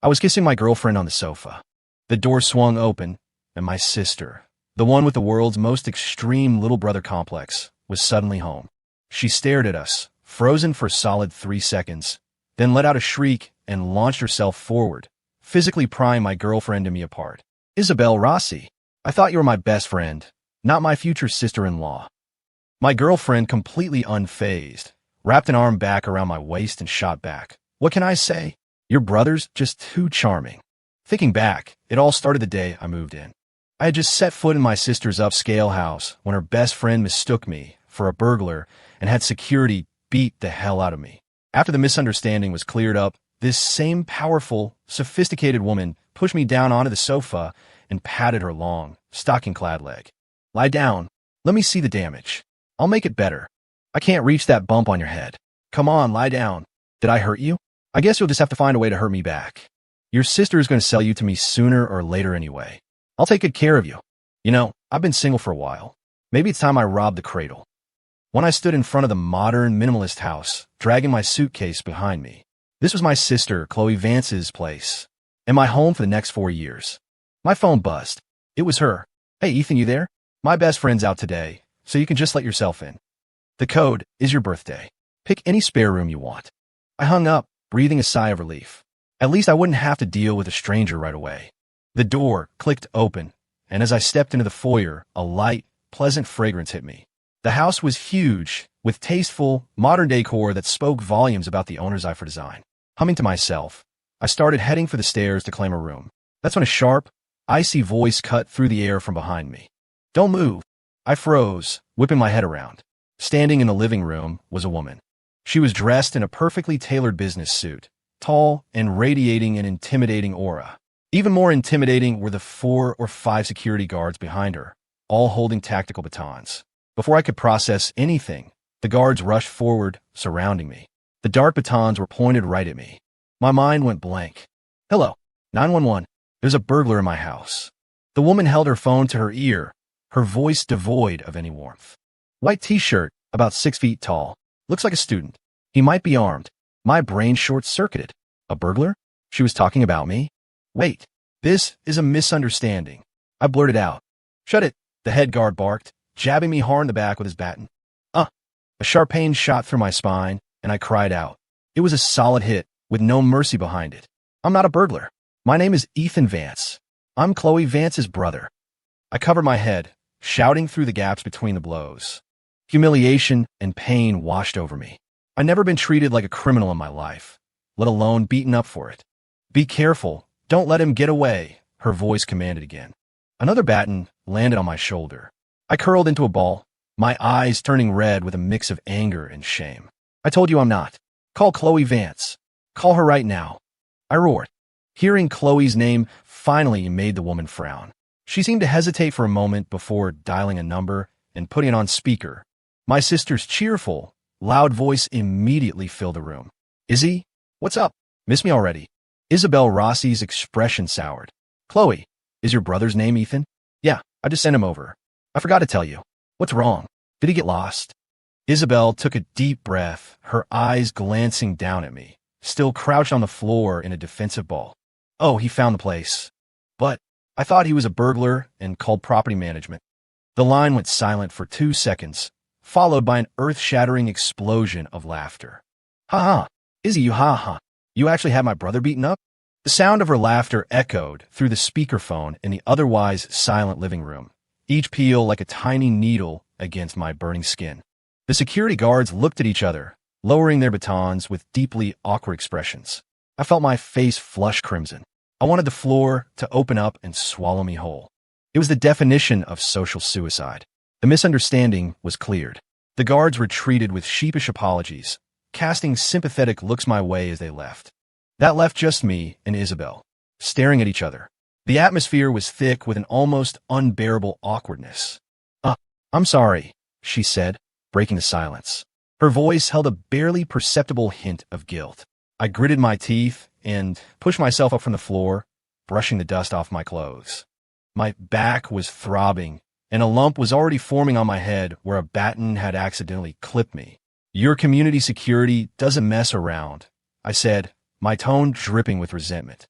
I was kissing my girlfriend on the sofa. The door swung open, and my sister, the one with the world's most extreme little brother complex, was suddenly home. She stared at us, frozen for a solid 3 seconds, then let out a shriek and launched herself forward, physically prying my girlfriend and me apart. "Isabelle Rossi, I thought you were my best friend, not my future sister-in-law." My girlfriend, completely unfazed, wrapped an arm back around my waist and shot back. "What can I say? Your brother's just too charming." Thinking back, it all started the day I moved in. I had just set foot in my sister's upscale house when her best friend mistook me for a burglar and had security beat the hell out of me. After the misunderstanding was cleared up, this same powerful, sophisticated woman pushed me down onto the sofa and patted her long, stocking-clad leg. "Lie down. Let me see the damage. I'll make it better. I can't reach that bump on your head. Come on, lie down. Did I hurt you? I guess you'll just have to find a way to hurt me back. Your sister is going to sell you to me sooner or later anyway. I'll take good care of you. You know, I've been single for a while. Maybe it's time I robbed the cradle." When I stood in front of the modern, minimalist house, dragging my suitcase behind me, this was my sister, Chloe Vance's place, and my home for the next 4 years. My phone buzzed. It was her. "Hey, Ethan, you there? My best friend's out today, so you can just let yourself in. The code is your birthday. Pick any spare room you want." I hung up, breathing a sigh of relief. At least I wouldn't have to deal with a stranger right away. The door clicked open, and as I stepped into the foyer, a light, pleasant fragrance hit me. The house was huge, with tasteful, modern decor that spoke volumes about the owner's eye for design. Humming to myself, I started heading for the stairs to claim a room. That's when a sharp, icy voice cut through the air from behind me. "Don't move." I froze, whipping my head around. Standing in the living room was a woman. She was dressed in a perfectly tailored business suit, tall and radiating an intimidating aura. Even more intimidating were the 4 or 5 security guards behind her, all holding tactical batons. Before I could process anything, the guards rushed forward, surrounding me. The dark batons were pointed right at me. My mind went blank. "Hello, 911. There's a burglar in my house." The woman held her phone to her ear, her voice devoid of any warmth. "White t-shirt, about 6 feet tall. Looks like a student. He might be armed." My brain short-circuited. A burglar? She was talking about me? "Wait, this is a misunderstanding." I blurted out. "Shut it," the head guard barked, jabbing me hard in the back with his baton. A sharp pain shot through my spine, and I cried out. It was a solid hit, with no mercy behind it. "I'm not a burglar. My name is Ethan Vance. I'm Chloe Vance's brother." I covered my head, shouting through the gaps between the blows. Humiliation and pain washed over me. I'd never been treated like a criminal in my life, let alone beaten up for it. "Be careful. Don't let him get away," her voice commanded again. Another baton landed on my shoulder. I curled into a ball, my eyes turning red with a mix of anger and shame. "I told you I'm not. Call Chloe Vance. Call her right now," I roared. Hearing Chloe's name finally made the woman frown. She seemed to hesitate for a moment before dialing a number and putting it on speaker. My sister's cheerful, loud voice immediately filled the room. "Izzy, what's up? Miss me already?" Isabelle Rossi's expression soured. "Chloe, is your brother's name Ethan?" "Yeah, I just sent him over. I forgot to tell you. What's wrong? Did he get lost?" Isabelle took a deep breath, her eyes glancing down at me, still crouched on the floor in a defensive ball. "Oh, he found the place. But I thought he was a burglar and called property management." The line went silent for 2 seconds, followed by an earth-shattering explosion of laughter. "Ha ha, Izzy, you ha ha. You actually had my brother beaten up?" The sound of her laughter echoed through the speakerphone in the otherwise silent living room, each peal like a tiny needle against my burning skin. The security guards looked at each other, lowering their batons with deeply awkward expressions. I felt my face flush crimson. I wanted the floor to open up and swallow me whole. It was the definition of social suicide. The misunderstanding was cleared. The guards retreated with sheepish apologies, casting sympathetic looks my way as they left. That left just me and Isabelle, staring at each other. The atmosphere was thick with an almost unbearable awkwardness. I'm sorry," she said, breaking the silence. Her voice held a barely perceptible hint of guilt. I gritted my teeth and pushed myself up from the floor, brushing the dust off my clothes. My back was throbbing, and a lump was already forming on my head where a baton had accidentally clipped me. "Your community security doesn't mess around," I said, my tone dripping with resentment.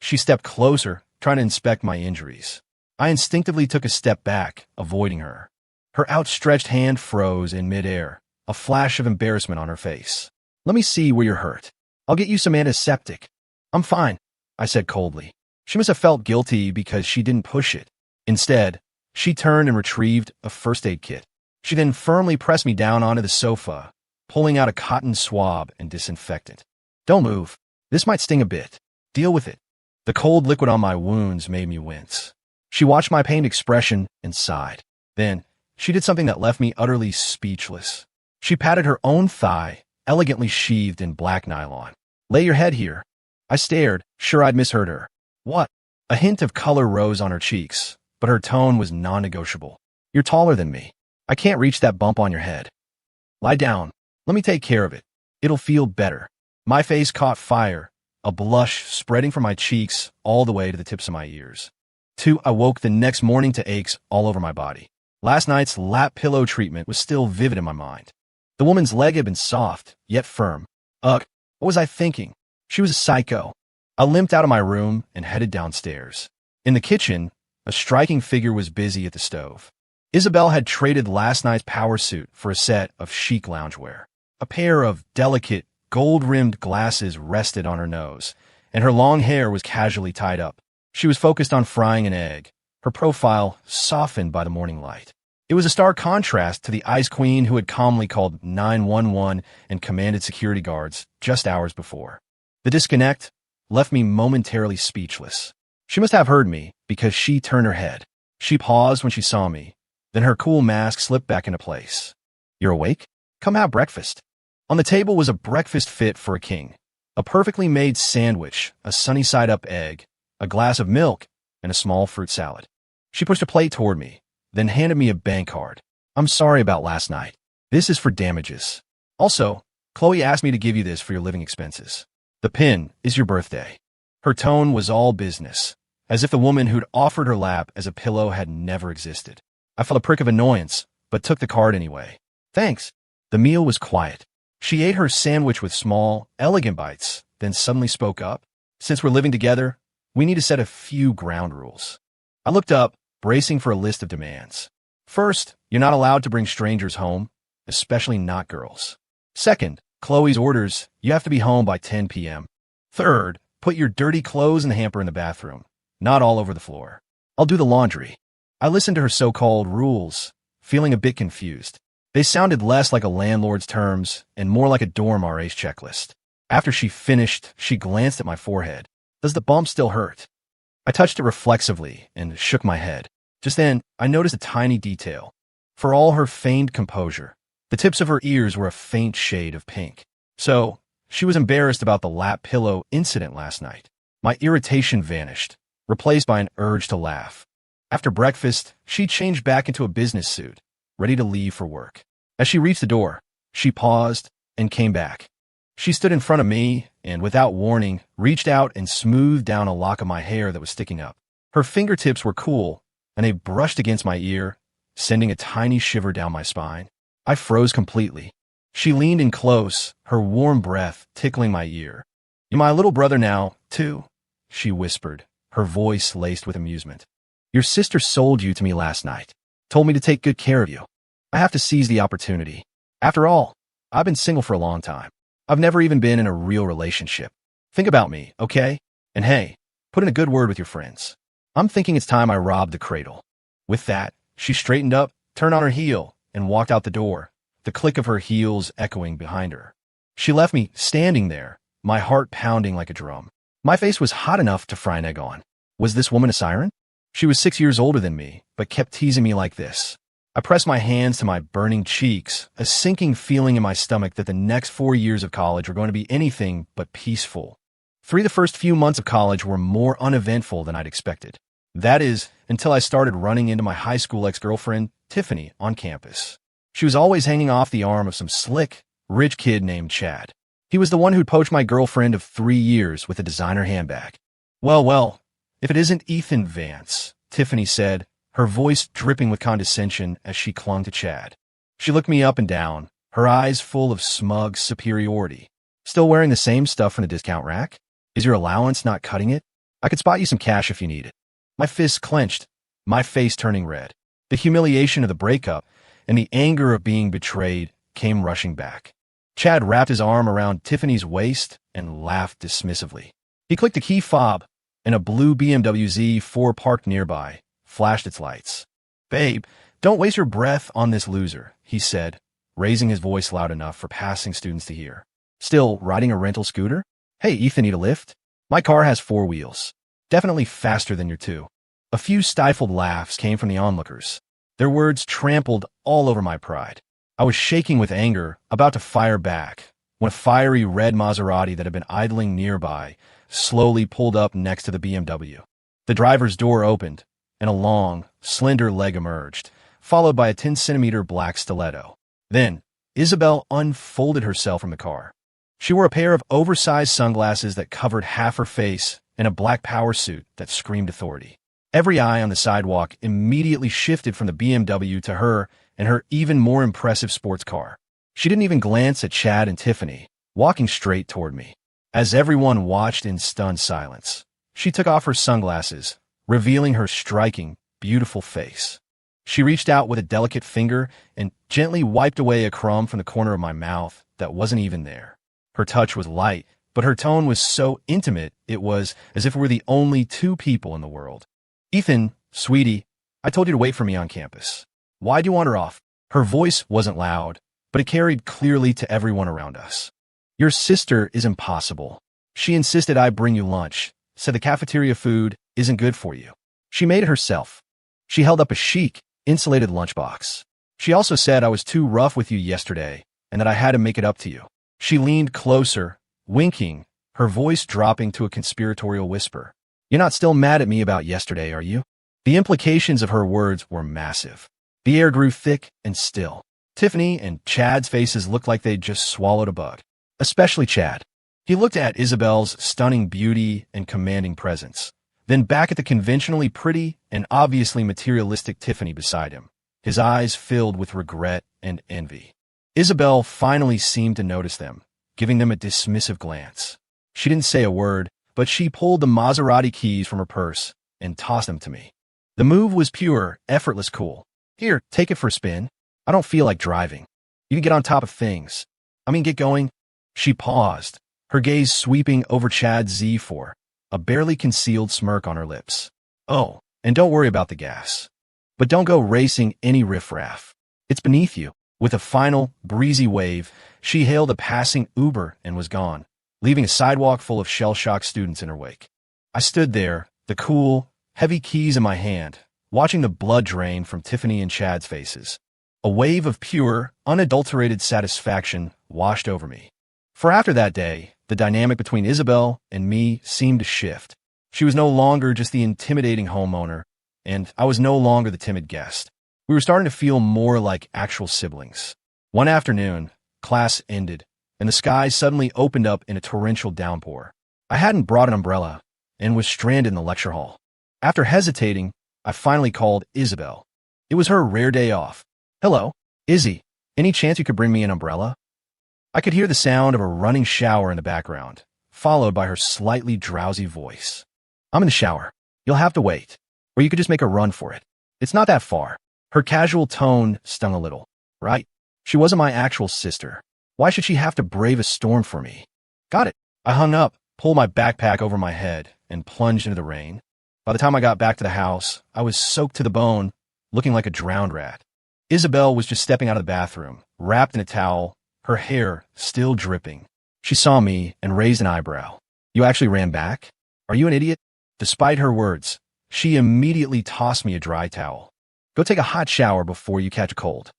She stepped closer, trying to inspect my injuries. I instinctively took a step back, avoiding her. Her outstretched hand froze in midair, a flash of embarrassment on her face. "Let me see where you're hurt. I'll get you some antiseptic." "I'm fine," I said coldly. She must have felt guilty because she didn't push it. Instead, she turned and retrieved a first aid kit. She then firmly pressed me down onto the sofa, pulling out a cotton swab and disinfectant. "Don't move. This might sting a bit. Deal with it." The cold liquid on my wounds made me wince. She watched my pained expression and sighed. Then, she did something that left me utterly speechless. She patted her own thigh, elegantly sheathed in black nylon. "Lay your head here." I stared, sure I'd misheard her. "What?" A hint of color rose on her cheeks, but her tone was non-negotiable. "You're taller than me. I can't reach that bump on your head. Lie down. Let me take care of it. It'll feel better." My face caught fire, a blush spreading from my cheeks all the way to the tips of my ears. I woke the next morning to aches all over my body. Last night's lap pillow treatment was still vivid in my mind. The woman's leg had been soft, yet firm. Ugh, what was I thinking? She was a psycho. I limped out of my room and headed downstairs. In the kitchen, a striking figure was busy at the stove. Isabelle had traded last night's power suit for a set of chic loungewear. A pair of delicate, gold-rimmed glasses rested on her nose, and her long hair was casually tied up. She was focused on frying an egg, her profile softened by the morning light. It was a stark contrast to the ice queen who had calmly called 911 and commanded security guards just hours before. The disconnect left me momentarily speechless. She must have heard me because she turned her head. She paused when she saw me. Then her cool mask slipped back into place. "You're awake? Come have breakfast." On the table was a breakfast fit for a king. A perfectly made sandwich, a sunny-side-up egg, a glass of milk, and a small fruit salad. She pushed a plate toward me, then handed me a bank card. "I'm sorry about last night. This is for damages. Also, Chloe asked me to give you this for your living expenses. The pin is your birthday." Her tone was all business, as if the woman who'd offered her lap as a pillow had never existed. I felt a prick of annoyance, but took the card anyway. "Thanks." The meal was quiet. She ate her sandwich with small, elegant bites, then suddenly spoke up. "Since we're living together, we need to set a few ground rules." I looked up, bracing for a list of demands. First, you're not allowed to bring strangers home, especially not girls. Second, Chloe's orders, you have to be home by 10 p.m. Third, put your dirty clothes in the hamper in the bathroom, not all over the floor. I'll do the laundry. I listened to her so-called rules, feeling a bit confused. They sounded less like a landlord's terms and more like a dorm RA's checklist. After she finished, she glanced at my forehead. "Does the bump still hurt?" I touched it reflexively and shook my head. Just then, I noticed a tiny detail. For all her feigned composure, the tips of her ears were a faint shade of pink. So, she was embarrassed about the lap pillow incident last night. My irritation vanished, replaced by an urge to laugh. After breakfast, she changed back into a business suit, ready to leave for work. As she reached the door, she paused and came back. She stood in front of me and, without warning, reached out and smoothed down a lock of my hair that was sticking up. Her fingertips were cool, and they brushed against my ear, sending a tiny shiver down my spine. I froze completely. She leaned in close, her warm breath tickling my ear. "You're my little brother now, too," she whispered, her voice laced with amusement. "Your sister sold you to me last night, told me to take good care of you. I have to seize the opportunity. After all, I've been single for a long time. I've never even been in a real relationship. Think about me, okay? And hey, put in a good word with your friends. I'm thinking it's time I robbed the cradle." With that, she straightened up, turned on her heel, and walked out the door, the click of her heels echoing behind her. She left me standing there, my heart pounding like a drum. My face was hot enough to fry an egg on. Was this woman a siren? She was 6 years older than me, but kept teasing me like this. I pressed my hands to my burning cheeks, a sinking feeling in my stomach that the next 4 years of college were going to be anything but peaceful. The first few months of college were more uneventful than I'd expected. That is, until I started running into my high school ex-girlfriend, Tiffany, on campus. She was always hanging off the arm of some slick, rich kid named Chad. He was the one who'd poached my girlfriend of 3 years with a designer handbag. Well, if it isn't Ethan Vance," Tiffany said, her voice dripping with condescension as she clung to Chad. She looked me up and down, her eyes full of smug superiority. "Still wearing the same stuff from the discount rack? Is your allowance not cutting it?" I could spot you some cash if you need it. My fists clenched, my face turning red. The humiliation of the breakup and the anger of being betrayed came rushing back. Chad wrapped his arm around Tiffany's waist and laughed dismissively. He clicked a key fob, and a blue BMW Z4 parked nearby flashed its lights. "Babe, don't waste your breath on this loser," he said, raising his voice loud enough for passing students to hear. "Still riding a rental scooter? Hey, Ethan, need a lift? My car has 4 wheels. Definitely faster than your 2. A few stifled laughs came from the onlookers. Their words trampled all over my pride. I was shaking with anger, about to fire back, when a fiery red Maserati that had been idling nearby slowly pulled up next to the BMW. The driver's door opened, and a long, slender leg emerged, followed by a 10-centimeter black stiletto. Then, Isabelle unfolded herself from the car. She wore a pair of oversized sunglasses that covered half her face and a black power suit that screamed authority. Every eye on the sidewalk immediately shifted from the BMW to her and her even more impressive sports car. She didn't even glance at Chad and Tiffany, walking straight toward me. As everyone watched in stunned silence, she took off her sunglasses, revealing her striking, beautiful face. She reached out with a delicate finger and gently wiped away a crumb from the corner of my mouth that wasn't even there. Her touch was light, but her tone was so intimate it was as if we were the only 2 people in the world. "Ethan, sweetie, I told you to wait for me on campus. Why do you want her off?" Her voice wasn't loud, but it carried clearly to everyone around us. "Your sister is impossible. She insisted I bring you lunch, said the cafeteria food isn't good for you. She made it herself. She held up a chic, insulated lunchbox. She also said I was too rough with you yesterday and that I had to make it up to you." She leaned closer, winking, her voice dropping to a conspiratorial whisper. "You're not still mad at me about yesterday, are you?" The implications of her words were massive. The air grew thick and still. Tiffany and Chad's faces looked like they'd just swallowed a bug. Especially Chad. He looked at Isabelle's stunning beauty and commanding presence, then back at the conventionally pretty and obviously materialistic Tiffany beside him, his eyes filled with regret and envy. Isabelle finally seemed to notice them, giving them a dismissive glance. She didn't say a word, but she pulled the Maserati keys from her purse and tossed them to me. The move was pure, effortless cool. "Here, take it for a spin. I don't feel like driving. You can get on top of things. Get going." She paused, her gaze sweeping over Chad's Z4, a barely concealed smirk on her lips. "Oh, and don't worry about the gas. But don't go racing any riffraff. It's beneath you." With a final, breezy wave, she hailed a passing Uber and was gone, leaving a sidewalk full of shell-shocked students in her wake. I stood there, the cool, heavy keys in my hand, watching the blood drain from Tiffany and Chad's faces. A wave of pure, unadulterated satisfaction washed over me. For after that day, the dynamic between Isabelle and me seemed to shift. She was no longer just the intimidating homeowner, and I was no longer the timid guest. We were starting to feel more like actual siblings. One afternoon, class ended, and the sky suddenly opened up in a torrential downpour. I hadn't brought an umbrella and was stranded in the lecture hall. After hesitating, I finally called Isabelle. It was her rare day off. "Hello, Izzy. Any chance you could bring me an umbrella?" I could hear the sound of a running shower in the background, followed by her slightly drowsy voice. "I'm in the shower. You'll have to wait. Or you could just make a run for it. It's not that far." Her casual tone stung a little. Right? She wasn't my actual sister. Why should she have to brave a storm for me? "Got it." I hung up, pulled my backpack over my head, and plunged into the rain. By the time I got back to the house, I was soaked to the bone, looking like a drowned rat. Isabelle was just stepping out of the bathroom, wrapped in a towel, her hair still dripping. She saw me and raised an eyebrow. "You actually ran back? Are you an idiot?" Despite her words, she immediately tossed me a dry towel. "Go take a hot shower before you catch a cold."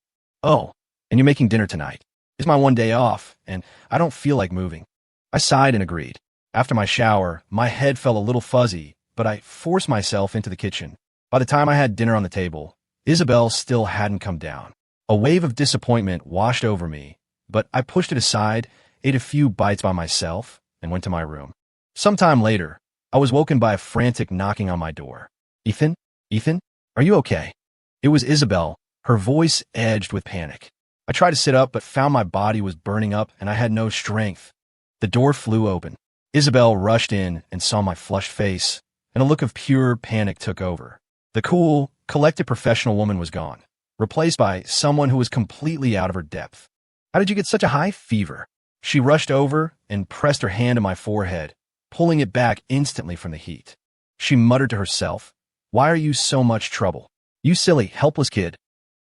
"Oh, and you're making dinner tonight." "It's my one day off, and I don't feel like moving." I sighed and agreed. After my shower, my head felt a little fuzzy, but I forced myself into the kitchen. By the time I had dinner on the table, Isabelle still hadn't come down. A wave of disappointment washed over me, but I pushed it aside, ate a few bites by myself, and went to my room. Sometime later, I was woken by a frantic knocking on my door. "Ethan? Ethan? Are you okay?" It was Isabelle, her voice edged with panic. I tried to sit up but found my body was burning up and I had no strength. The door flew open. Isabelle rushed in and saw my flushed face, and a look of pure panic took over. The cool, collected professional woman was gone, replaced by someone who was completely out of her depth. How did you get such a high fever? She rushed over and pressed her hand to my forehead, pulling it back instantly from the heat. She muttered to herself, "Why are you so much trouble? You silly, helpless kid."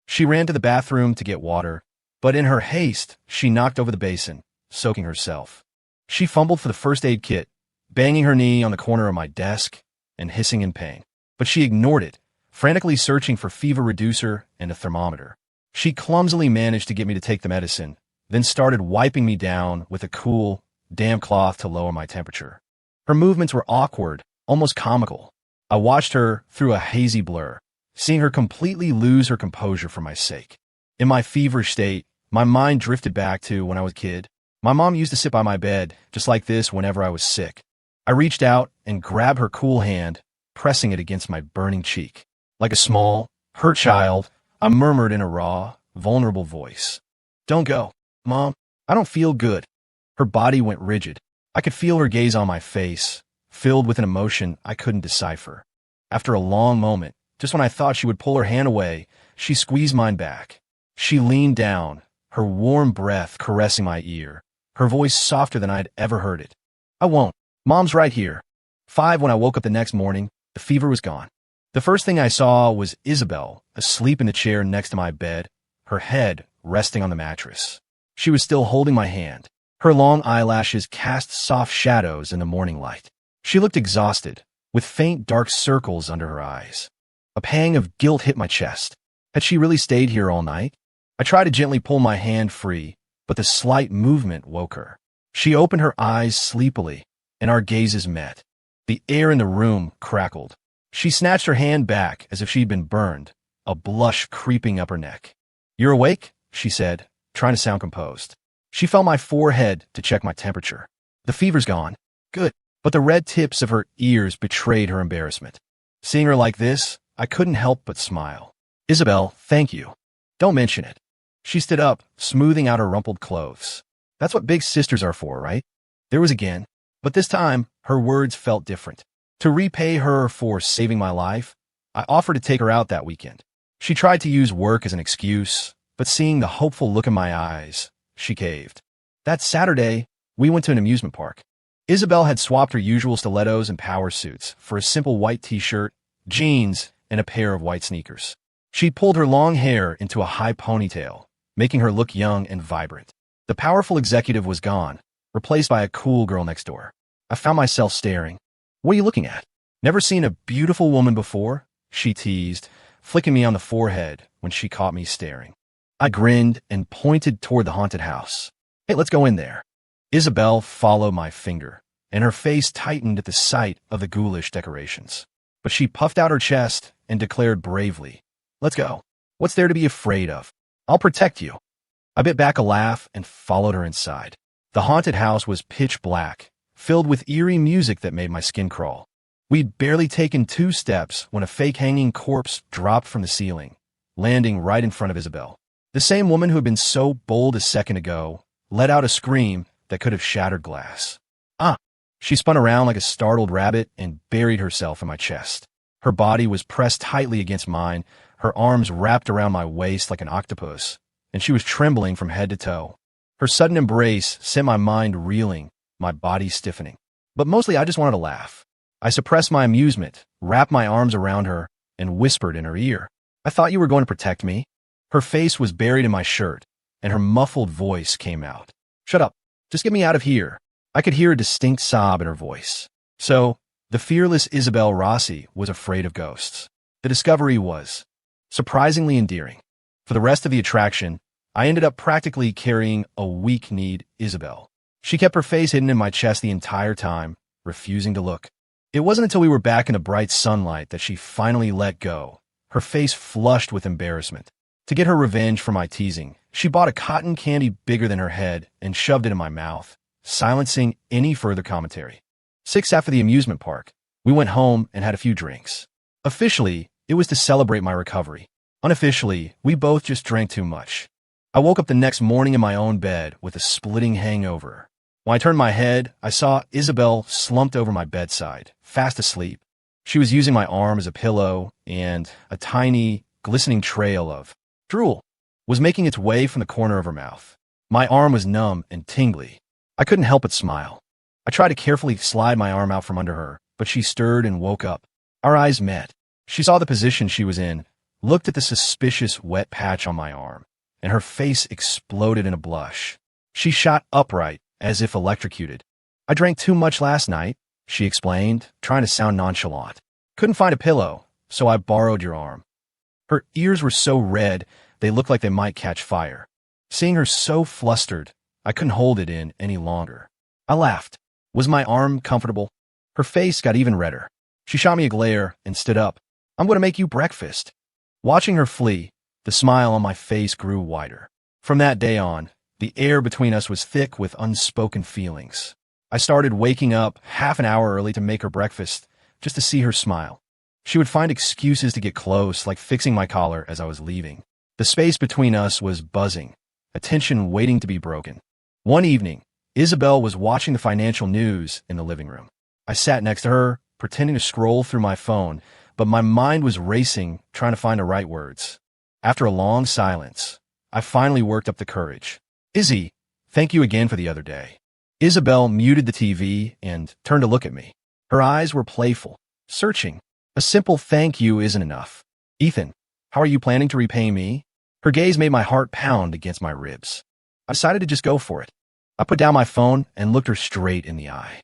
She ran to the bathroom to get water, but in her haste, she knocked over the basin, soaking herself. She fumbled for the first aid kit, banging her knee on the corner of my desk and hissing in pain. But she ignored it, frantically searching for fever reducer and a thermometer. She clumsily managed to get me to take the medicine, then started wiping me down with a cool, damp cloth to lower my temperature. Her movements were awkward, almost comical. I watched her through a hazy blur, seeing her completely lose her composure for my sake. In my feverish state, my mind drifted back to when I was a kid. My mom used to sit by my bed, just like this, whenever I was sick. I reached out and grabbed her cool hand, pressing it against my burning cheek. Like a small, hurt child, I murmured in a raw, vulnerable voice, "Don't go, Mom. I don't feel good." Her body went rigid. I could feel her gaze on my face, filled with an emotion I couldn't decipher. After a long moment, just when I thought she would pull her hand away, she squeezed mine back. She leaned down, her warm breath caressing my ear, her voice softer than I'd ever heard it. "I won't. Mom's right here." 5 When I woke up the next morning, the fever was gone. The first thing I saw was Isabelle, asleep in the chair next to my bed, her head resting on the mattress. She was still holding my hand. Her long eyelashes cast soft shadows in the morning light. She looked exhausted, with faint dark circles under her eyes. A pang of guilt hit my chest. Had she really stayed here all night? I tried to gently pull my hand free, but the slight movement woke her. She opened her eyes sleepily, and our gazes met. The air in the room crackled. She snatched her hand back as if she'd been burned, a blush creeping up her neck. "You're awake?" she said, trying to sound composed. She felt my forehead to check my temperature. "The fever's gone." "Good." But the red tips of her ears betrayed her embarrassment. Seeing her like this, I couldn't help but smile. "Isabelle, thank you. Don't mention it." She stood up, smoothing out her rumpled clothes. "That's what big sisters are for, right?" There was again, but this time, her words felt different. To repay her for saving my life, I offered to take her out that weekend. She tried to use work as an excuse, but seeing the hopeful look in my eyes, she caved. That Saturday, we went to an amusement park. Isabelle had swapped her usual stilettos and power suits for a simple white t-shirt, jeans, and a pair of white sneakers. She pulled her long hair into a high ponytail, making her look young and vibrant. The powerful executive was gone, replaced by a cool girl next door. I found myself staring. "What are you looking at?" "Never seen a beautiful woman before?" she teased, flicking me on the forehead when she caught me staring. I grinned and pointed toward the haunted house. "Hey, let's go in there." Isabelle followed my finger, and her face tightened at the sight of the ghoulish decorations. But she puffed out her chest and declared bravely, "Let's go. What's there to be afraid of? I'll protect you." I bit back a laugh and followed her inside. The haunted house was pitch black, filled with eerie music that made my skin crawl. We'd barely taken 2 steps when a fake hanging corpse dropped from the ceiling, landing right in front of Isabelle. The same woman who had been so bold a second ago let out a scream that could have shattered glass. "Ah!" She spun around like a startled rabbit and buried herself in my chest. Her body was pressed tightly against mine, her arms wrapped around my waist like an octopus, and she was trembling from head to toe. Her sudden embrace sent my mind reeling, my body stiffening. But mostly I just wanted to laugh. I suppressed my amusement, wrapped my arms around her, and whispered in her ear, "I thought you were going to protect me." Her face was buried in my shirt, and her muffled voice came out. "Shut up. Just get me out of here." I could hear a distinct sob in her voice. So, the fearless Isabelle Rossi was afraid of ghosts. The discovery was surprisingly endearing. For the rest of the attraction, I ended up practically carrying a weak-kneed Isabelle. She kept her face hidden in my chest the entire time, refusing to look. It wasn't until we were back in the bright sunlight that she finally let go, her face flushed with embarrassment. To get her revenge for my teasing, she bought a cotton candy bigger than her head and shoved it in my mouth, silencing any further commentary. 6 after the amusement park, we went home and had a few drinks. Officially, it was to celebrate my recovery. Unofficially, we both just drank too much. I woke up the next morning in my own bed with a splitting hangover. When I turned my head, I saw Isabelle slumped over my bedside, fast asleep. She was using my arm as a pillow, and a tiny, glistening trail of drool was making its way from the corner of her mouth. My arm was numb and tingly. I couldn't help but smile. I tried to carefully slide my arm out from under her, but she stirred and woke up. Our eyes met. She saw the position she was in, looked at the suspicious wet patch on my arm, and her face exploded in a blush. She shot upright, as if electrocuted. I drank too much last night, she explained, trying to sound nonchalant. Couldn't find a pillow, so I borrowed your arm. Her ears were so red, they looked like they might catch fire. Seeing her so flustered, I couldn't hold it in any longer. I laughed. Was my arm comfortable? Her face got even redder. She shot me a glare and stood up. I'm going to make you breakfast. Watching her flee, the smile on my face grew wider. From that day on, the air between us was thick with unspoken feelings. I started waking up half an hour early to make her breakfast, just to see her smile. She would find excuses to get close, like fixing my collar as I was leaving. The space between us was buzzing, a tension waiting to be broken. One evening, Isabelle was watching the financial news in the living room. I sat next to her, pretending to scroll through my phone, but my mind was racing, trying to find the right words. After a long silence, I finally worked up the courage. Izzy, thank you again for the other day. Isabelle muted the TV and turned to look at me. Her eyes were playful, searching. A simple thank you isn't enough. Ethan, how are you planning to repay me? Her gaze made my heart pound against my ribs. I decided to just go for it. I put down my phone and looked her straight in the eye.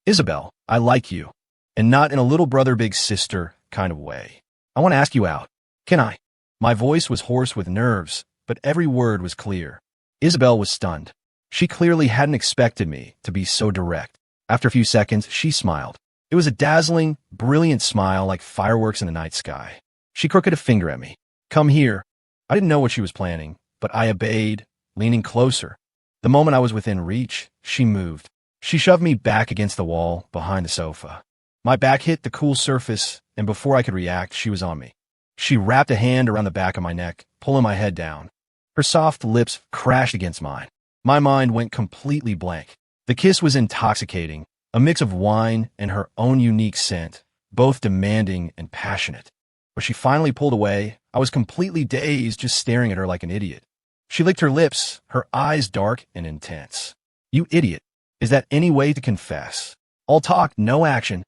Isabelle, I like you, and not in a little brother big sister kind of way. I want to ask you out. Can I? My voice was hoarse with nerves, but every word was clear. Isabelle was stunned. She clearly hadn't expected me to be so direct. After a few seconds, she smiled. It was a dazzling, brilliant smile like fireworks in the night sky. She crooked a finger at me. Come here. I didn't know what she was planning, but I obeyed, leaning closer. The moment I was within reach, she moved. She shoved me back against the wall behind the sofa. My back hit the cool surface, and before I could react, she was on me. She wrapped a hand around the back of my neck, pulling my head down. Her soft lips crashed against mine. My mind went completely blank. The kiss was intoxicating, a mix of wine and her own unique scent, both demanding and passionate. When she finally pulled away, I was completely dazed, just staring at her like an idiot. She licked her lips, her eyes dark and intense. You idiot. Is that any way to confess? All talk, no action.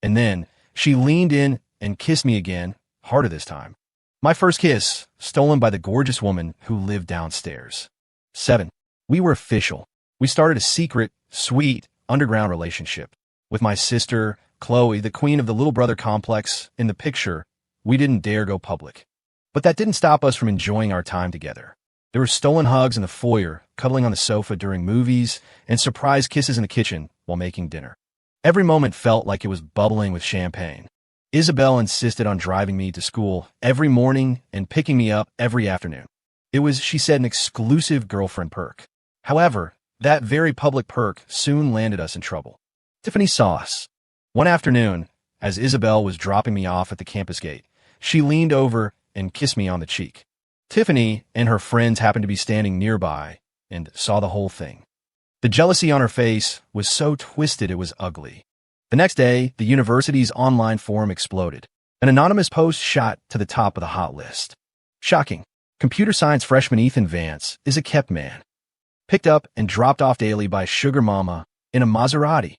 And then she leaned in and kissed me again, harder this time. My first kiss, stolen by the gorgeous woman who lived downstairs. 7. We were official. We started a secret, sweet, underground relationship. With my sister, Chloe, the queen of the little brother complex, in the picture, we didn't dare go public. But that didn't stop us from enjoying our time together. There were stolen hugs in the foyer, cuddling on the sofa during movies, and surprise kisses in the kitchen while making dinner. Every moment felt like it was bubbling with champagne. Isabelle insisted on driving me to school every morning and picking me up every afternoon. It was, she said, an exclusive girlfriend perk. However, that very public perk soon landed us in trouble. Tiffany saw us. One afternoon, as Isabelle was dropping me off at the campus gate, she leaned over and kissed me on the cheek. Tiffany and her friends happened to be standing nearby and saw the whole thing. The jealousy on her face was so twisted it was ugly. The next day, the university's online forum exploded. An anonymous post shot to the top of the hot list. Shocking. Computer science freshman Ethan Vance is a kept man. Picked up and dropped off daily by Sugar Mama in a Maserati.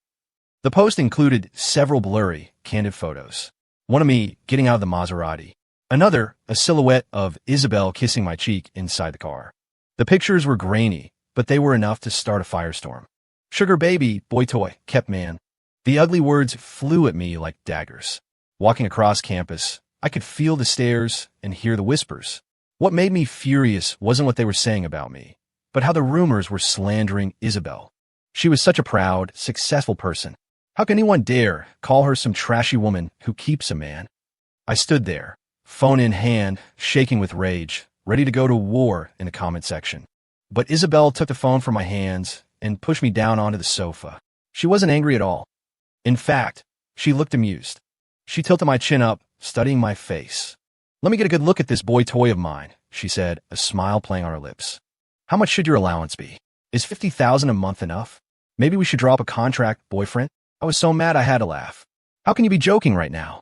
The post included several blurry, candid photos. One of me getting out of the Maserati. Another, a silhouette of Isabelle kissing my cheek inside the car. The pictures were grainy, but they were enough to start a firestorm. Sugar baby, boy toy, kept man. The ugly words flew at me like daggers. Walking across campus, I could feel the stares and hear the whispers. What made me furious wasn't what they were saying about me, but how the rumors were slandering Isabelle. She was such a proud, successful person. How can anyone dare call her some trashy woman who keeps a man? I stood there, phone in hand, shaking with rage, ready to go to war in the comment section. But Isabelle took the phone from my hands and pushed me down onto the sofa. She wasn't angry at all. In fact, she looked amused. She tilted my chin up, studying my face. Let me get a good look at this boy toy of mine, she said, a smile playing on her lips. How much should your allowance be? Is $50,000 a month enough? Maybe we should drop a contract, boyfriend? I was so mad I had to laugh. How can you be joking right now?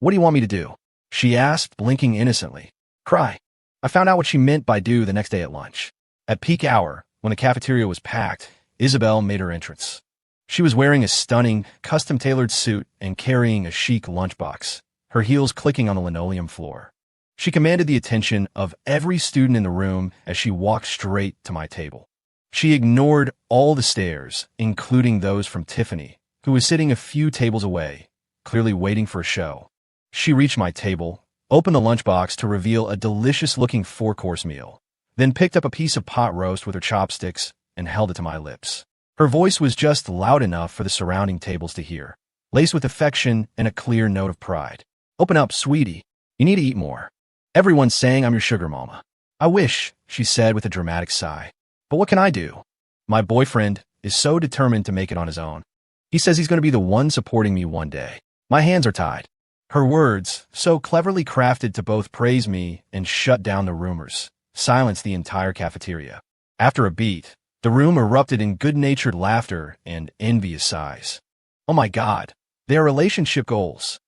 What do you want me to do? She asked, blinking innocently. Cry. I found out what she meant by do the next day at lunch. At peak hour, when the cafeteria was packed, Isabelle made her entrance. She was wearing a stunning, custom-tailored suit and carrying a chic lunchbox, her heels clicking on the linoleum floor. She commanded the attention of every student in the room as she walked straight to my table. She ignored all the stares, including those from Tiffany, who was sitting a few tables away, clearly waiting for a show. She reached my table, opened the lunchbox to reveal a delicious-looking 4-course meal, then picked up a piece of pot roast with her chopsticks and held it to my lips. Her voice was just loud enough for the surrounding tables to hear, laced with affection and a clear note of pride. Open up, sweetie. You need to eat more. Everyone's saying I'm your sugar mama. I wish, she said with a dramatic sigh. But what can I do? My boyfriend is so determined to make it on his own. He says he's going to be the one supporting me one day. My hands are tied. Her words, so cleverly crafted to both praise me and shut down the rumors, silenced the entire cafeteria. After a beat, the room erupted in good-natured laughter and envious sighs. Oh my God, they are relationship goals.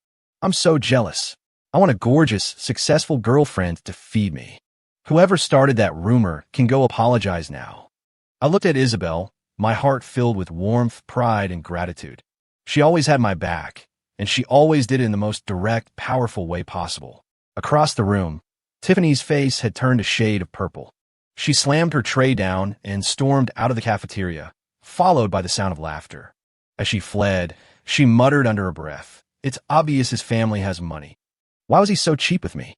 I'm so jealous. I want a gorgeous, successful girlfriend to feed me. Whoever started that rumor can go apologize now. I looked at Isabelle, my heart filled with warmth, pride, and gratitude. She always had my back, and she always did it in the most direct, powerful way possible. Across the room, Tiffany's face had turned a shade of purple. She slammed her tray down and stormed out of the cafeteria, followed by the sound of laughter. As she fled, she muttered under her breath, "It's obvious his family has money. Why was he so cheap with me?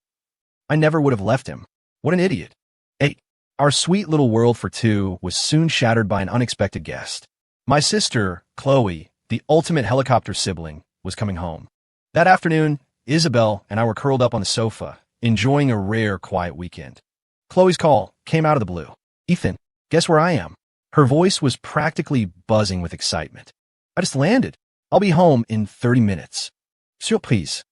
I never would have left him. What an idiot." 8. Our sweet little world for two was soon shattered by an unexpected guest. My sister, Chloe, the ultimate helicopter sibling, was coming home. That afternoon, Isabelle and I were curled up on the sofa, enjoying a rare, quiet weekend. Chloe's call came out of the blue. "Ethan, guess where I am?" Her voice was practically buzzing with excitement. "I just landed. I'll be home in 30 minutes. Surprise."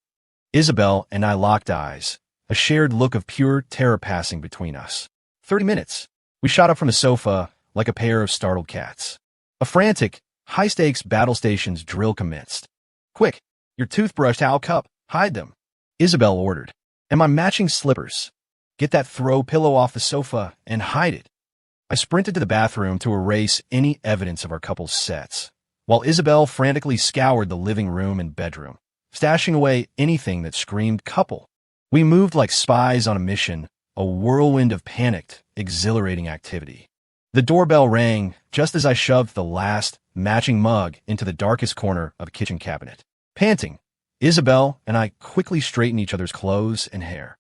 Isabelle and I locked eyes, a shared look of pure terror passing between us. 30 minutes. We shot up from the sofa like a pair of startled cats. A frantic, high-stakes battle stations drill commenced. "Quick, your toothbrush, towel, cup, hide them," Isabelle ordered. "And my matching slippers. Get that throw pillow off the sofa and hide it." I sprinted to the bathroom to erase any evidence of our couple's sets, while Isabelle frantically scoured the living room and bedroom, stashing away anything that screamed couple. We moved like spies on a mission, a whirlwind of panicked, exhilarating activity. The doorbell rang just as I shoved the last matching mug into the darkest corner of a kitchen cabinet. Panting, Isabelle and I quickly straightened each other's clothes and hair.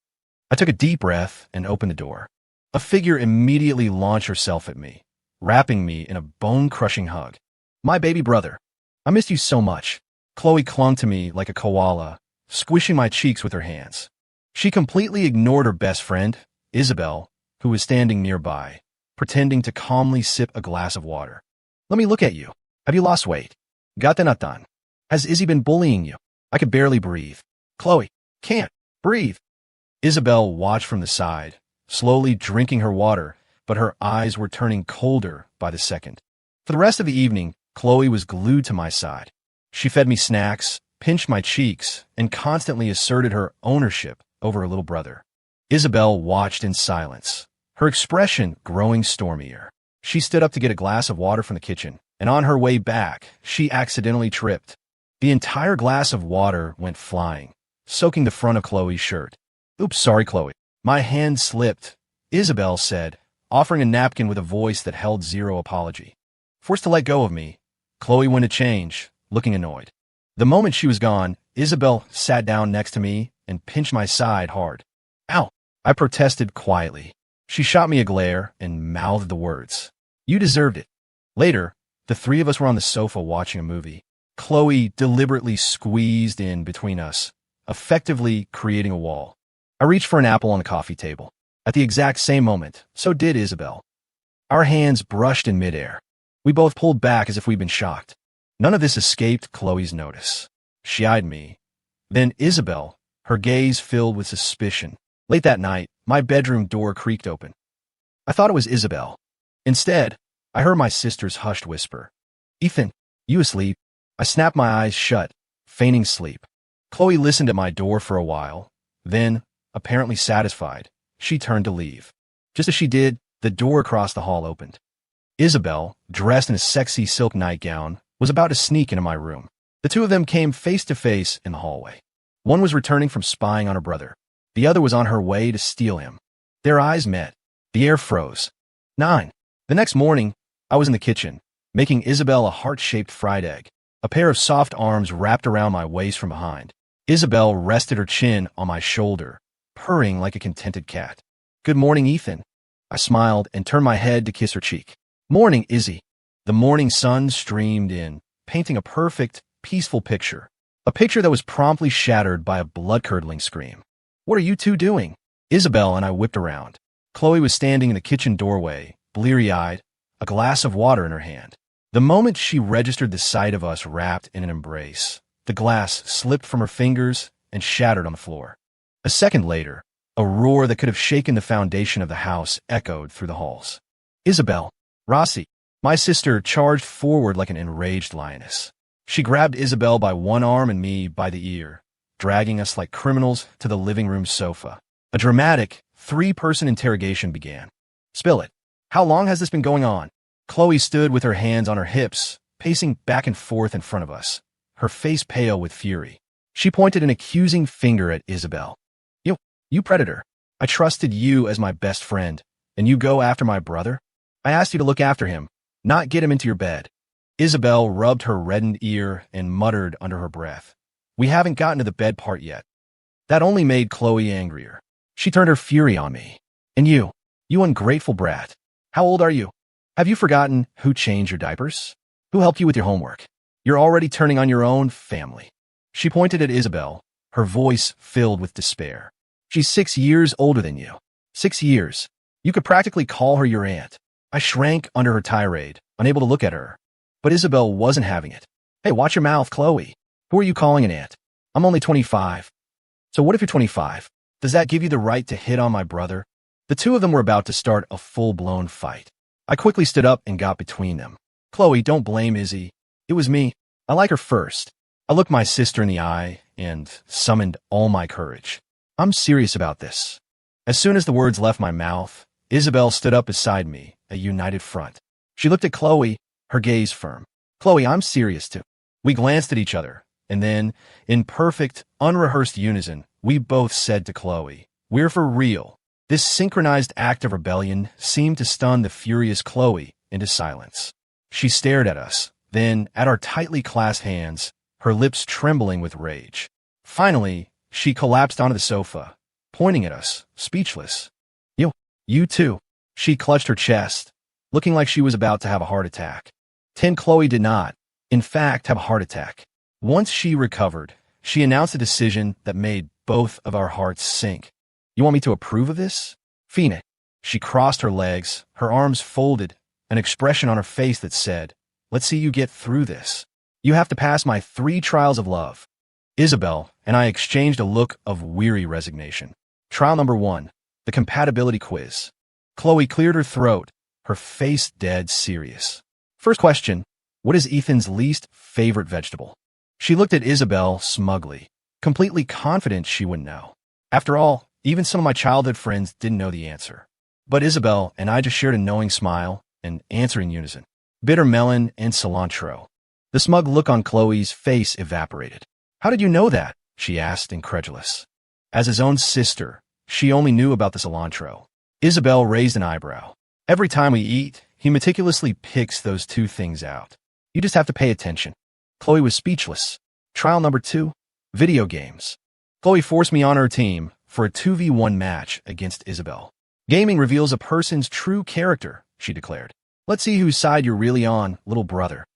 I took a deep breath and opened the door. A figure immediately launched herself at me, wrapping me in a bone-crushing hug. "My baby brother. I missed you so much." Chloe clung to me like a koala, squishing my cheeks with her hands. She completely ignored her best friend, Isabelle, who was standing nearby, pretending to calmly sip a glass of water. "Let me look at you. Have you lost weight? Got that not done? Has Izzy been bullying you?" I could barely breathe. "Chloe, can't breathe." Isabelle watched from the side, slowly drinking her water, but her eyes were turning colder by the second. For the rest of the evening, Chloe was glued to my side. She fed me snacks, pinched my cheeks, and constantly asserted her ownership over her little brother. Isabelle watched in silence, her expression growing stormier. She stood up to get a glass of water from the kitchen, and on her way back, she accidentally tripped. The entire glass of water went flying, soaking the front of Chloe's shirt. "Oops, sorry, Chloe. My hand slipped," Isabelle said, offering a napkin with a voice that held zero apology. Forced to let go of me, Chloe went to change, looking annoyed. The moment she was gone, Isabelle sat down next to me and pinched my side hard. "Ow!" I protested quietly. She shot me a glare and mouthed the words, "You deserved it." Later, the three of us were on the sofa watching a movie. Chloe deliberately squeezed in between us, effectively creating a wall. I reached for an apple on the coffee table. At the exact same moment, so did Isabelle. Our hands brushed in midair. We both pulled back as if we'd been shocked. None of this escaped Chloe's notice. She eyed me. Then Isabelle, her gaze filled with suspicion. Late that night, my bedroom door creaked open. I thought it was Isabelle. Instead, I heard my sister's hushed whisper. "Ethan, you asleep?" I snapped my eyes shut, feigning sleep. Chloe listened at my door for a while. Then, apparently satisfied, she turned to leave. Just as she did, the door across the hall opened. Isabelle, dressed in a sexy silk nightgown, was about to sneak into my room. The two of them came face to face in the hallway. One was returning from spying on her brother. The other was on her way to steal him. Their eyes met. The air froze. 9. The next morning, I was in the kitchen, making Isabelle a heart-shaped fried egg. A pair of soft arms wrapped around my waist from behind. Isabelle rested her chin on my shoulder, purring like a contented cat. "Good morning, Ethan." I smiled and turned my head to kiss her cheek. "Morning, Izzy." The morning sun streamed in, painting a perfect, peaceful picture. A picture that was promptly shattered by a blood-curdling scream. "What are you two doing?" Isabelle and I whipped around. Chloe was standing in the kitchen doorway, bleary-eyed, a glass of water in her hand. The moment she registered the sight of us wrapped in an embrace, the glass slipped from her fingers and shattered on the floor. A second later, a roar that could have shaken the foundation of the house echoed through the halls. "Isabelle, Rossi," my sister charged forward like an enraged lioness. She grabbed Isabelle by one arm and me by the ear, dragging us like criminals to the living room sofa. A dramatic, three-person interrogation began. "Spill it. How long has this been going on?" Chloe stood with her hands on her hips, pacing back and forth in front of us, her face pale with fury. She pointed an accusing finger at Isabelle. You predator. I trusted you as my best friend, and you go after my brother? I asked you to look after him, not get him into your bed." Isabelle rubbed her reddened ear and muttered under her breath. "We haven't gotten to the bed part yet." That only made Chloe angrier. She turned her fury on me. "And you ungrateful brat. How old are you? Have you forgotten who changed your diapers? Who helped you with your homework? You're already turning on your own family." She pointed at Isabelle, her voice filled with despair. "She's 6 years older than you. 6 years. You could practically call her your aunt." I shrank under her tirade, unable to look at her. But Isabelle wasn't having it. "Hey, watch your mouth, Chloe. Who are you calling an aunt? I'm only 25. So what if you're 25? Does that give you the right to hit on my brother?" The two of them were about to start a full-blown fight. I quickly stood up and got between them. "Chloe, don't blame Izzy. It was me. I like her first." I looked my sister in the eye and summoned all my courage. "I'm serious about this." As soon as the words left my mouth, Isabelle stood up beside me, a united front. She looked at Chloe, her gaze firm. "Chloe, I'm serious too." We glanced at each other, and then, in perfect, unrehearsed unison, we both said to Chloe, "We're for real." This synchronized act of rebellion seemed to stun the furious Chloe into silence. She stared at us, then at our tightly clasped hands, her lips trembling with rage. Finally, she collapsed onto the sofa, pointing at us, speechless. You too." She clutched her chest, looking like she was about to have a heart attack. Chloe did not, in fact, have a heart attack. Once she recovered, she announced a decision that made both of our hearts sink. "You want me to approve of this?" "Fina." She crossed her legs, her arms folded, an expression on her face that said, "Let's see you get through this. You have to pass my 3 trials of love." Isabelle and I exchanged a look of weary resignation. Trial number 1, the compatibility quiz. Chloe cleared her throat, her face dead serious. First question, what is Ethan's least favorite vegetable? She looked at Isabelle smugly, completely confident she wouldn't know. After all, even some of my childhood friends didn't know the answer. But Isabelle and I just shared a knowing smile and answered in unison. Bitter melon and cilantro. The smug look on Chloe's face evaporated. "How did you know that?" she asked, incredulous. As his own sister, she only knew about the cilantro. Isabelle raised an eyebrow. "Every time we eat, he meticulously picks those 2 things out. You just have to pay attention." Chloe was speechless. Trial number 2, video games. Chloe forced me on her team for a 2v1 match against Isabelle. "Gaming reveals a person's true character," she declared. "Let's see whose side you're really on, little brother."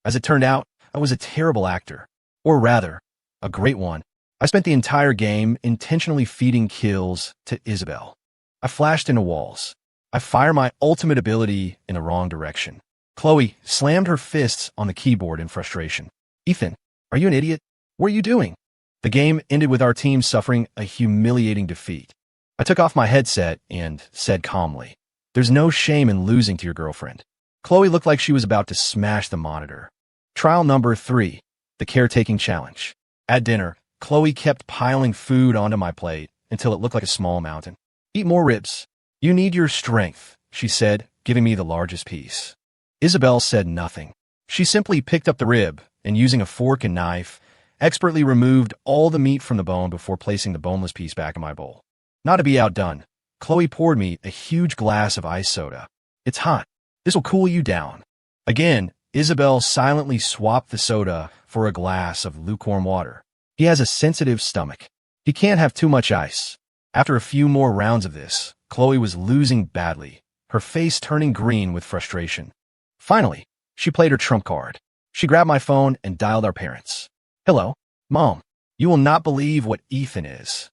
As it turned out, I was a terrible actor. Or rather, a great one. I spent the entire game intentionally feeding kills to Isabelle. I flashed into walls. I fired my ultimate ability in the wrong direction. Chloe slammed her fists on the keyboard in frustration. "Ethan, are you an idiot? What are you doing?" The game ended with our team suffering a humiliating defeat. I took off my headset and said calmly, "There's no shame in losing to your girlfriend." Chloe looked like she was about to smash the monitor. Trial number 3, the caretaking challenge. At dinner, Chloe kept piling food onto my plate until it looked like a small mountain. Eat more ribs. You need your strength, she said, giving me the largest piece. Isabelle said nothing. She simply picked up the rib and, using a fork and knife, expertly removed all the meat from the bone before placing the boneless piece back in my bowl. Not to be outdone, Chloe poured me a huge glass of ice soda. It's hot. This will cool you down. Again, Isabelle silently swapped the soda for a glass of lukewarm water. He has a sensitive stomach. He can't have too much ice. After a few more rounds of this, Chloe was losing badly, her face turning green with frustration. Finally, she played her trump card. She grabbed my phone and dialed our parents. Hello, Mom. You will not believe what Ethan is.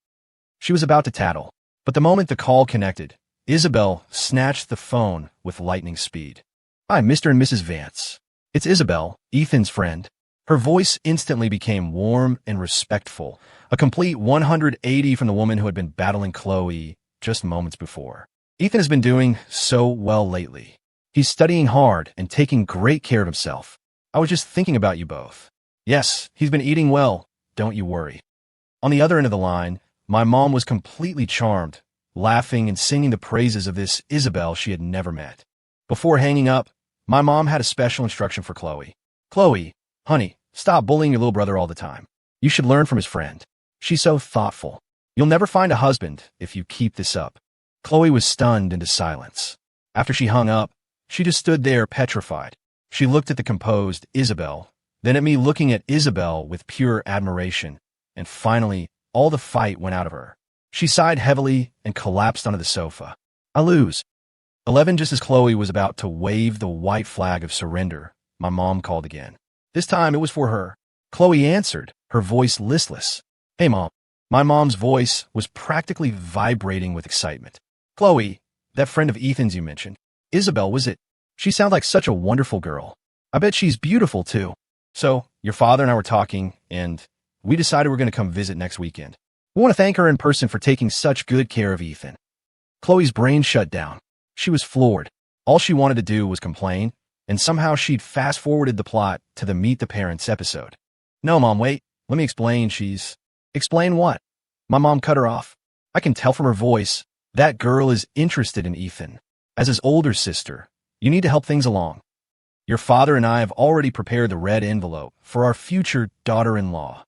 She was about to tattle, but the moment the call connected, Isabelle snatched the phone with lightning speed. Hi, Mr. and Mrs. Vance. It's Isabelle, Ethan's friend. Her voice instantly became warm and respectful, a complete 180 from the woman who had been battling Chloe just moments before. Ethan has been doing so well lately. He's studying hard and taking great care of himself. I was just thinking about you both. Yes, he's been eating well, don't you worry. On the other end of the line, my mom was completely charmed, laughing and singing the praises of this Isabelle she had never met. Before hanging up, my mom had a special instruction for Chloe. Chloe, honey, stop bullying your little brother all the time. You should learn from his friend. She's so thoughtful. You'll never find a husband if you keep this up. Chloe was stunned into silence. After she hung up, she just stood there petrified. She looked at the composed Isabelle, then at me looking at Isabelle with pure admiration, and finally, all the fight went out of her. She sighed heavily and collapsed onto the sofa. I lose. 11. Just as Chloe was about to wave the white flag of surrender, my mom called again. This time it was for her. Chloe answered, her voice listless. Hey, Mom. My mom's voice was practically vibrating with excitement. Chloe, that friend of Ethan's you mentioned. Isabelle, was it? She sounds like such a wonderful girl. I bet she's beautiful, too. So, your father and I were talking, and we decided we're going to come visit next weekend. We want to thank her in person for taking such good care of Ethan. Chloe's brain shut down. She was floored. All she wanted to do was complain, and somehow she'd fast-forwarded the plot to the Meet the Parents episode. No, Mom, wait. Let me explain. Explain what? My mom cut her off. I can tell from her voice, that girl is interested in Ethan. As his older sister, you need to help things along. Your father and I have already prepared the red envelope for our future daughter-in-law.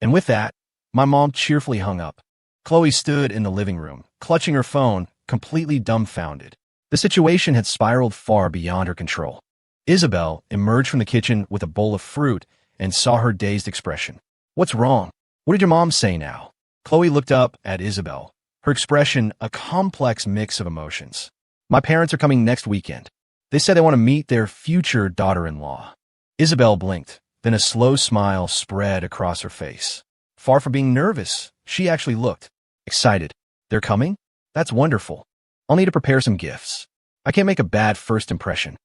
And with that, my mom cheerfully hung up. Chloe stood in the living room, clutching her phone, completely dumbfounded. The situation had spiraled far beyond her control. Isabelle emerged from the kitchen with a bowl of fruit and saw her dazed expression. What's wrong? What did your mom say now? Chloe looked up at Isabelle, her expression a complex mix of emotions. My parents are coming next weekend. They said they want to meet their future daughter-in-law. Isabelle blinked, then a slow smile spread across her face. Far from being nervous, she actually looked excited. They're coming? That's wonderful. I'll need to prepare some gifts. I can't make a bad first impression.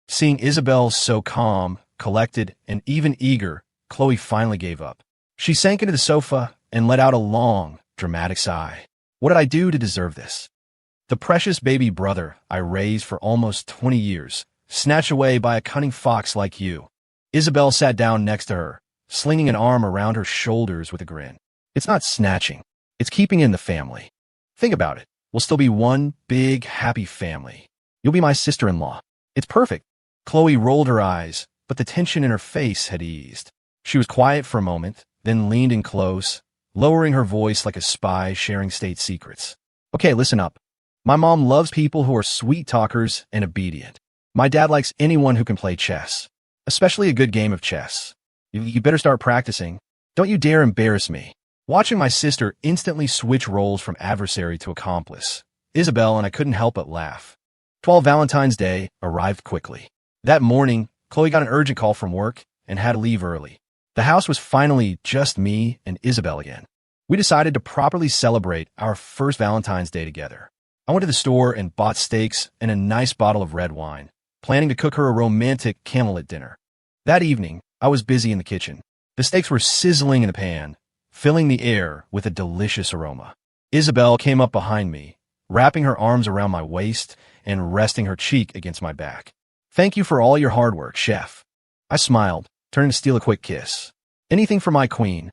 Seeing Isabelle so calm, collected, and even eager, Chloe finally gave up. She sank into the sofa and let out a long, dramatic sigh. What did I do to deserve this? The precious baby brother I raised for almost 20 years, snatched away by a cunning fox like you. Isabelle sat down next to her, slinging an arm around her shoulders with a grin. It's not snatching. It's keeping in the family. Think about it. We'll still be one big, happy family. You'll be my sister-in-law. It's perfect. Chloe rolled her eyes, but the tension in her face had eased. She was quiet for a moment, then leaned in close, lowering her voice like a spy sharing state secrets. Okay, listen up. My mom loves people who are sweet talkers and obedient. My dad likes anyone who can play chess, especially a good game of chess. You better start practicing. Don't you dare embarrass me. Watching my sister instantly switch roles from adversary to accomplice, Isabelle and I couldn't help but laugh. 12 Valentine's Day arrived quickly. That morning, Chloe got an urgent call from work and had to leave early. The house was finally just me and Isabelle again. We decided to properly celebrate our first Valentine's Day together. I went to the store and bought steaks and a nice bottle of red wine, planning to cook her a romantic candlelit dinner. That evening, I was busy in the kitchen. The steaks were sizzling in the pan, filling the air with a delicious aroma. Isabelle came up behind me, wrapping her arms around my waist and resting her cheek against my back. Thank you for all your hard work, chef. I smiled, turning to steal a quick kiss. Anything for my queen.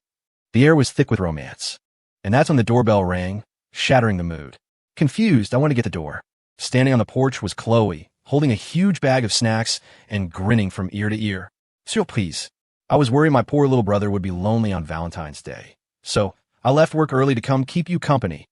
The air was thick with romance. And that's when the doorbell rang, shattering the mood. Confused, I went to get the door. Standing on the porch was Chloe, holding a huge bag of snacks and grinning from ear to ear. Surprise. I was worried my poor little brother would be lonely on Valentine's Day. So, I left work early to come keep you company.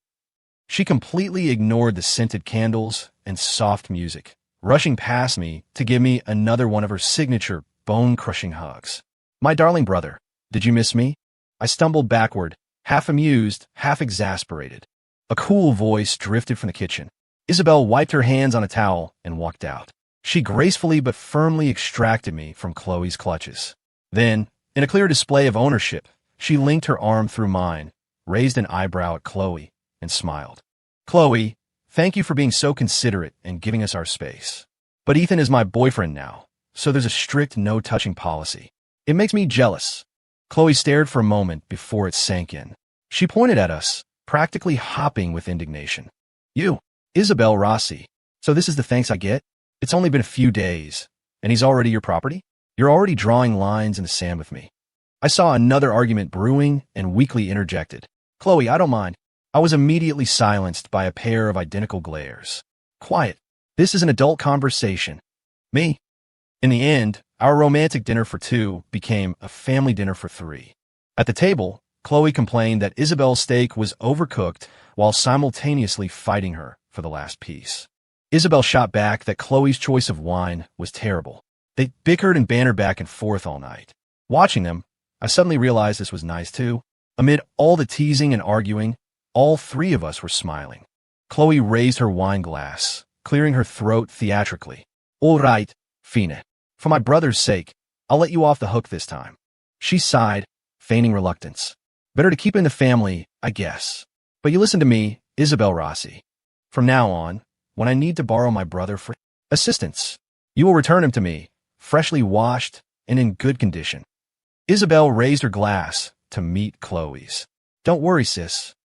She completely ignored the scented candles and soft music, rushing past me to give me another one of her signature bone-crushing hugs. My darling brother, did you miss me? I stumbled backward, half amused, half exasperated. A cool voice drifted from the kitchen. Isabelle wiped her hands on a towel and walked out. She gracefully but firmly extracted me from Chloe's clutches. Then, in a clear display of ownership, she linked her arm through mine, raised an eyebrow at Chloe, and smiled. Chloe, thank you for being so considerate and giving us our space. But Ethan is my boyfriend now, so there's a strict no-touching policy. It makes me jealous. Chloe stared for a moment before it sank in. She pointed at us, practically hopping with indignation. You, Isabelle Rossi. So this is the thanks I get? It's only been a few days, and he's already your property? You're already drawing lines in the sand with me. I saw another argument brewing and weakly interjected. Chloe, I don't mind. I was immediately silenced by a pair of identical glares. Quiet. This is an adult conversation. Me. In the end, our romantic dinner for two became a family dinner for three. At the table, Chloe complained that Isabelle's steak was overcooked while simultaneously fighting her for the last piece. Isabelle shot back that Chloe's choice of wine was terrible. They bickered and bantered back and forth all night. Watching them, I suddenly realized this was nice too. Amid all the teasing and arguing, all three of us were smiling. Chloe raised her wine glass, clearing her throat theatrically. All right, Fine. For my brother's sake, I'll let you off the hook this time. She sighed, feigning reluctance. Better to keep in the family, I guess. But you listen to me, Isabelle Rossi. From now on, when I need to borrow my brother for assistance, you will return him to me, freshly washed and in good condition. Isabelle raised her glass to meet Chloe's. Don't worry, sis.